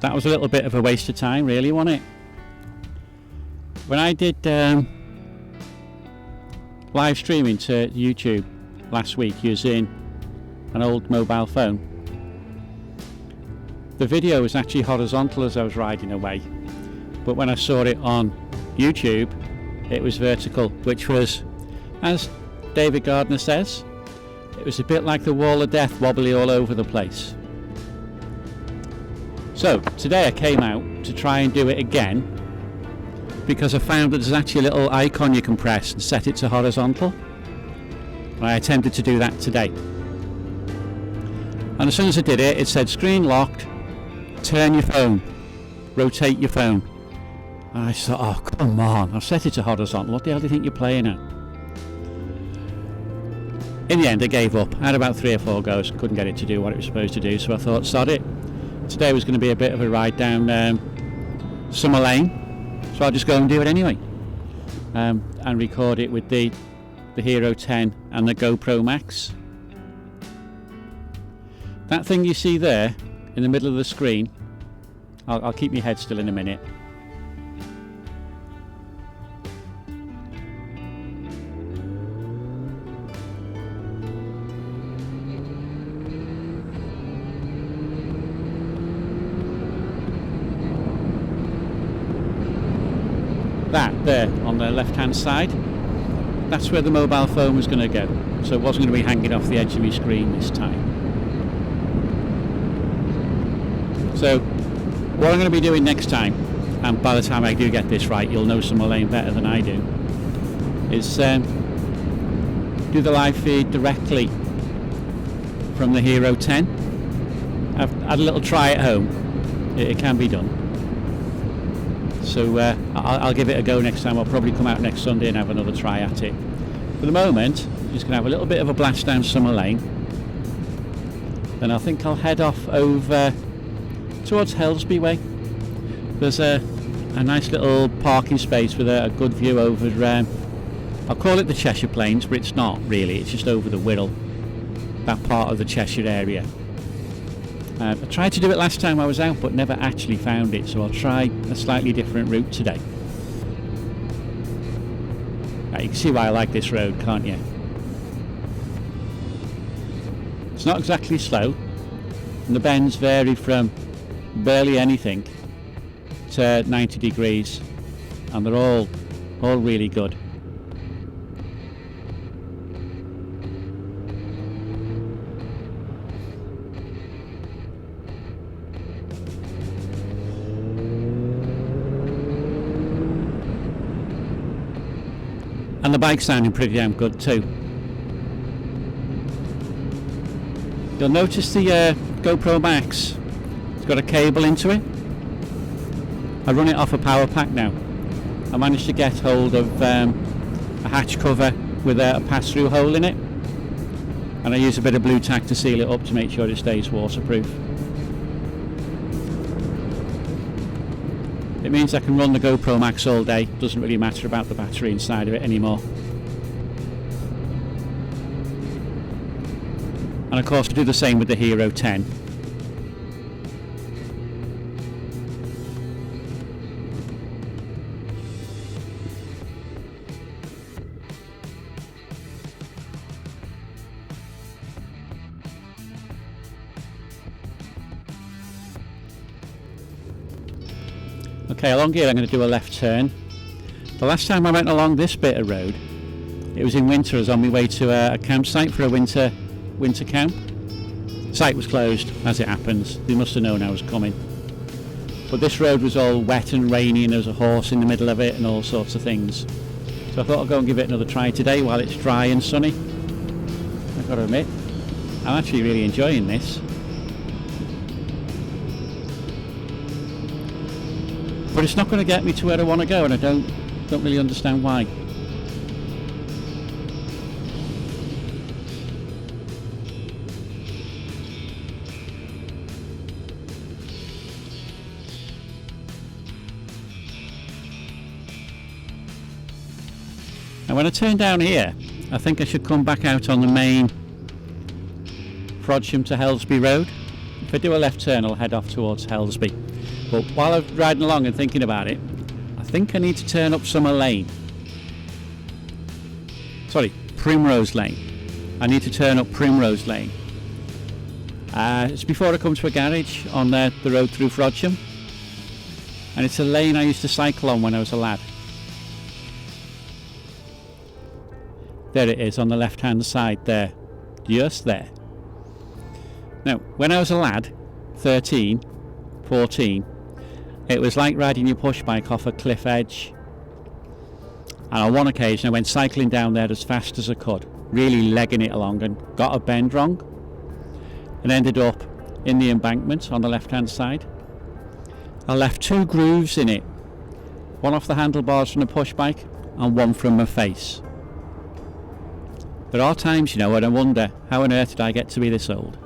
that was a little bit of a waste of time, really, wasn't it? When I did live streaming to YouTube last week using an old mobile phone, the video was actually horizontal as I was riding away, but when I saw it on YouTube it was vertical, which was, as David Gardner says, it was a bit like the wall of death, wobbly all over the place. So today I came out to try and do it again, because I found that there's actually a little icon you can press and set it to horizontal. And I attempted to do that today. And as soon as I did it, it said screen locked, turn your phone, rotate your phone. And I thought, oh come on, I've set it to horizontal, what the hell do you think you're playing at? In the end I gave up. I had about 3 or 4 goes, couldn't get it to do what it was supposed to do, so I thought, sod it. Today was going to be a bit of a ride down Summer Lane, so I'll just go and do it anyway, and record it with the Hero 10 and the GoPro Max. That thing you see there in the middle of the screen, I'll keep my head still in a minute. That there on the left hand side, that's where the mobile phone was going to go, so it wasn't going to be hanging off the edge of my screen this time. So what I'm going to be doing next time, and by the time I do get this right you'll know Summer Lane better than I do, is do the live feed directly from the Hero 10. I've had a little try at home, it can be done. So I'll give it a go next time. I'll probably come out next Sunday and have another try at it. For the moment, I'm just going to have a little bit of a blast down Summer Lane. Then I think I'll head off over towards Helsby Way. There's a nice little parking space with a good view over, I'll call it the Cheshire Plains, but it's not really, it's just over the Wirral, that part of the Cheshire area. I tried to do it last time I was out but never actually found it, so I'll try a slightly different route today. You can see why I like this road, can't you? It's not exactly slow, and the bends vary from barely anything to 90 degrees, and they're all really good. And the bike's sounding pretty damn good too. You'll notice the GoPro Max, it's got a cable into it. I run it off a power pack now. I managed to get hold of a hatch cover with a pass-through hole in it, and I use a bit of blue tack to seal it up to make sure it stays waterproof. It means I can run the GoPro Max all day, doesn't really matter about the battery inside of it anymore. And of course I do the same with the Hero 10. Okay, along here I'm going to do a left turn. The last time I went along this bit of road, it was in winter. I was on my way to a campsite for a winter camp. The site was closed, as it happens. They must have known I was coming. But this road was all wet and rainy, and there was a horse in the middle of it and all sorts of things. So I thought I'd go and give it another try today while it's dry and sunny. I've got to admit, I'm actually really enjoying this. But it's not going to get me to where I want to go, and I don't really understand why. And when I turn down here, I think I should come back out on the main Frodsham to Helsby road. If I do a left turn, I'll head off towards Helsby. But while I'm riding along and thinking about it, I think I need to turn up Summer Lane. Sorry, Primrose Lane. I need to turn up Primrose Lane. It's before I come to a garage on the road through Frodsham. And it's a lane I used to cycle on when I was a lad. There it is on the left hand side there. Just there. Now, when I was a lad, 13, 14, it was like riding your push bike off a cliff edge. And on one occasion I went cycling down there as fast as I could, really legging it along, and got a bend wrong and ended up in the embankment on the left hand side. I left 2 grooves in it, one off the handlebars from the push bike and one from my face. There are times, you know, when I wonder, how on earth did I get to be this old?